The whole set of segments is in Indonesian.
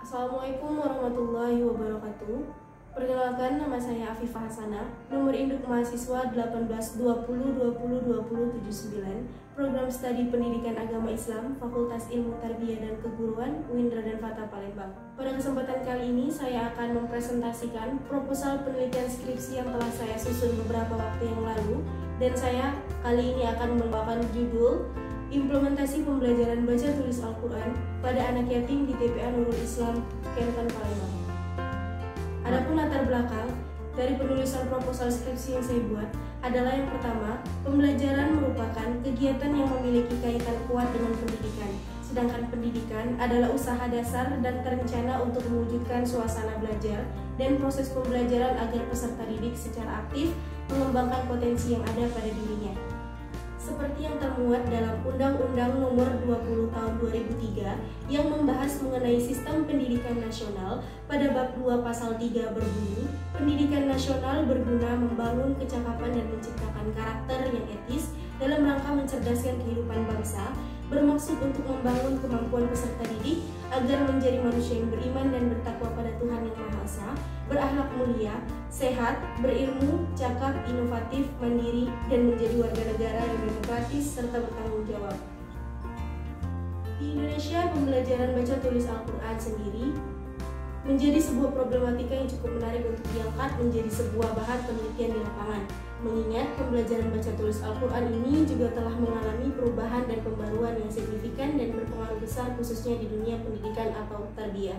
Assalamualaikum warahmatullahi wabarakatuh. Perkenalkan, nama saya Afifah Hasanah, nomor induk mahasiswa 1820202079, Program Studi Pendidikan Agama Islam, Fakultas Ilmu Tarbiyah dan Keguruan, Uindra dan Fatah Palembang. Pada kesempatan kali ini, saya akan mempresentasikan proposal penelitian skripsi yang telah saya susun beberapa waktu yang lalu, dan saya kali ini akan membawakan judul Implementasi Pembelajaran Baca Tulis Al-Quran pada Anak Yatim di TPA Nurul Islam, Kenten, Palembang. Adapun latar belakang dari penulisan proposal skripsi yang saya buat adalah yang pertama, pembelajaran merupakan kegiatan yang memiliki kaitan kuat dengan pendidikan. Sedangkan pendidikan adalah usaha dasar dan terencana untuk mewujudkan suasana belajar dan proses pembelajaran agar peserta didik secara aktif mengembangkan potensi yang ada pada dirinya. Seperti yang termuat dalam Undang-Undang Nomor 20 Tahun 2003 yang membahas mengenai sistem pendidikan nasional, pada bab 2 pasal 3 berbunyi, pendidikan nasional berguna membangun kecakapan dan menciptakan karakter yang etis dalam rangka mencerdaskan kehidupan bangsa, bermaksud untuk membangun kemampuan peserta didik agar menjadi manusia yang beriman dan bertakwa pada Tuhan Yang Maha Esa, berakhlak mulia, sehat, berilmu, cakap, inovatif, mandiri, dan menjadi warga negara yang demokratis serta bertanggung jawab. Di Indonesia, pembelajaran baca tulis Al-Quran sendiri menjadi sebuah problematika yang cukup menarik untuk diangkat menjadi sebuah bahan penelitian di lapangan. Mengingat pembelajaran baca tulis Al-Quran ini juga telah mengalami perubahan dan pembaruan yang signifikan dan berpengaruh besar khususnya di dunia pendidikan atau tarbiyah.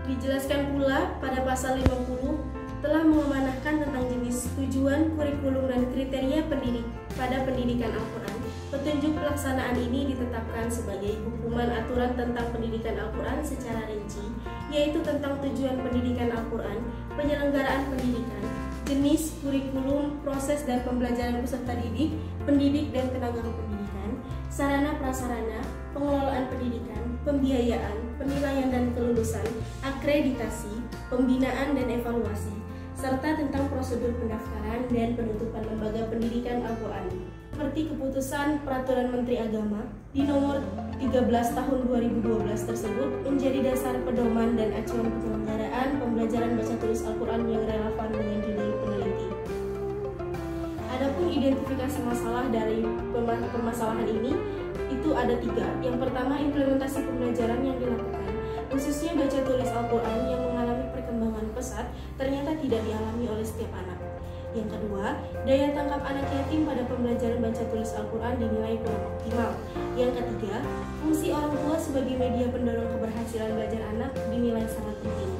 Dijelaskan pula pada pasal 50 telah mengamanahkan tentang jenis, tujuan, kurikulum, dan kriteria pendidik pada pendidikan Al-Quran. Petunjuk pelaksanaan ini ditetapkan sebagai hukuman aturan tentang pendidikan Al-Quran secara rinci, yaitu tentang tujuan pendidikan Al-Quran, penyelenggaraan pendidikan, jenis, kurikulum, proses dan pembelajaran peserta didik, pendidik dan tenaga pendidikan, sarana prasarana, pengelolaan pendidikan, pembiayaan, penilaian dan kelulusan, akreditasi, pembinaan dan evaluasi, serta tentang prosedur pendaftaran dan penutupan lembaga pendidikan Al-Quran. Seperti keputusan Peraturan Menteri Agama di nomor 13 tahun 2012 tersebut menjadi dasar pedoman dan acuan penyelenggaraan pembelajaran baca tulis Al-Quran yang relevan dengan judul peneliti. Adapun identifikasi masalah dari permasalahan ini itu ada 3. Yang pertama, implementasi pembelajaran yang dilakukan, khususnya baca tulis Al-Quran yang mengalami perkembangan pesat ternyata tidak dialami oleh setiap anak. Yang kedua, daya tangkap anak yatim pada pembelajaran baca tulis Al-Quran dinilai kurang optimal. Yang ketiga, fungsi orang tua sebagai media pendorong keberhasilan belajar anak dinilai sangat penting.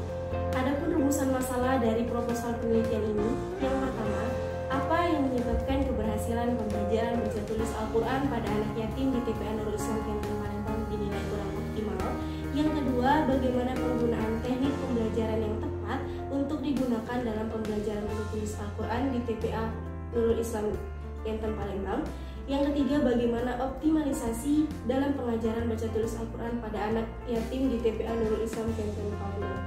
Adapun rumusan masalah dari proposal penelitian ini, yang pertama, apa yang menyebabkan keberhasilan pembelajaran baca tulis Al-Quran pada anak yatim di TPA Nurul Islam Kenten Palembang dinilai kurang optimal. Yang kedua, bagaimana penggunaan teknik pembelajaran yang tepat untuk digunakan dalam pembelajaran baca tulis Al-Quran di TPA Nurul Islam Kenten Palembang. Yang ketiga, bagaimana optimalisasi dalam pengajaran baca tulis Al-Quran pada anak yatim di TPA Nurul Islam Kenten Palembang.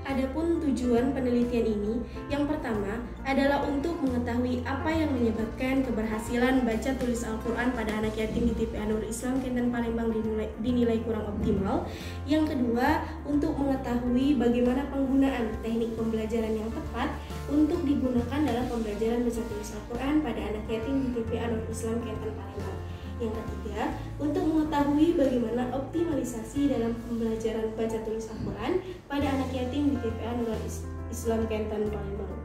Adapun tujuan penelitian ini, yang pertama adalah untuk mengetahui apa yang menyebabkan keberhasilan baca tulis Al-Quran pada anak yatim di TPA Nurul Islam Kenten Palembang dinilai kurang optimal. Yang kedua, untuk mengetahui bagaimana penggunaan teknik pembelajaran yang tepat untuk digunakan dalam pembelajaran baca tulis Al-Quran pada anak yatim di TPA Nurul Islam Kenten Palembang. Yang ketiga, untuk mengetahui bagaimana optimalisasi dalam pembelajaran baca tulis Al-Quran pada anak yatim di TPA Nurul Islam Kenten Palembang.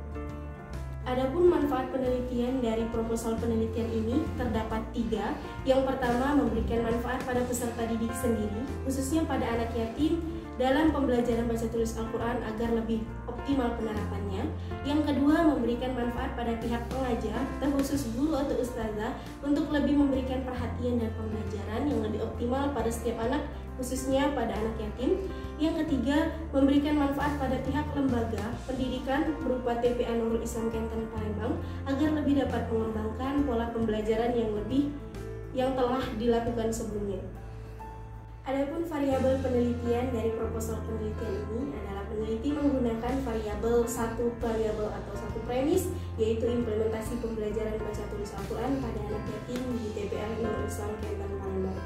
Adapun manfaat penelitian dari proposal penelitian ini terdapat 3. Yang pertama, memberikan manfaat pada peserta didik sendiri, khususnya pada anak yatim dalam pembelajaran baca tulis Al-Quran agar lebih optimal penerapannya. Yang kedua, memberikan manfaat pada pihak pengajar, terkhusus guru atau ustazah, untuk lebih memberikan perhatian dan pembelajaran yang lebih optimal pada setiap anak, khususnya pada anak yatim. Yang ketiga, memberikan manfaat pada pihak lembaga pendidikan berupa TPA Nurul Islam Kenten Palembang agar lebih dapat mengembangkan pola pembelajaran yang telah dilakukan sebelumnya. Adapun variabel penelitian dari proposal penelitian ini adalah peneliti menggunakan satu variabel atau satu premis, yaitu implementasi pembelajaran baca tulis Al-Quran pada anak yatim di TPA Nurul Islam Kenten Palembang.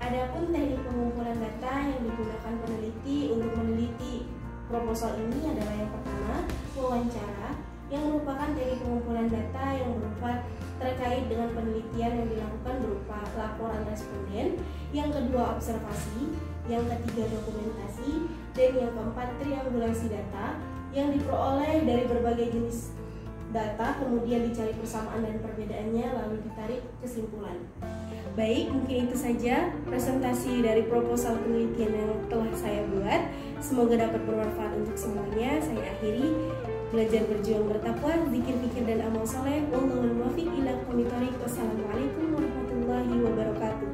Adapun teknik pengumpulan data yang digunakan peneliti untuk meneliti proposal ini adalah yang pertama, wawancara, yang merupakan teknik pengumpulan data yang berupa terkait dengan penelitian yang dilakukan berupa laporan responden, yang kedua observasi, yang ketiga dokumentasi, dan yang keempat triangulasi data yang diperoleh dari berbagai jenis data, kemudian dicari persamaan dan perbedaannya, lalu ditarik kesimpulan. Baik, mungkin itu saja presentasi dari proposal penelitian yang telah saya buat. Semoga dapat bermanfaat untuk semuanya. Saya akhiri. Belajar berjuang bertakwa, zikir, fikir, dan amal soleh. Wallahul muwaffiq ila aqwamit thoriq. Wassalamualaikum warahmatullahi wabarakatuh.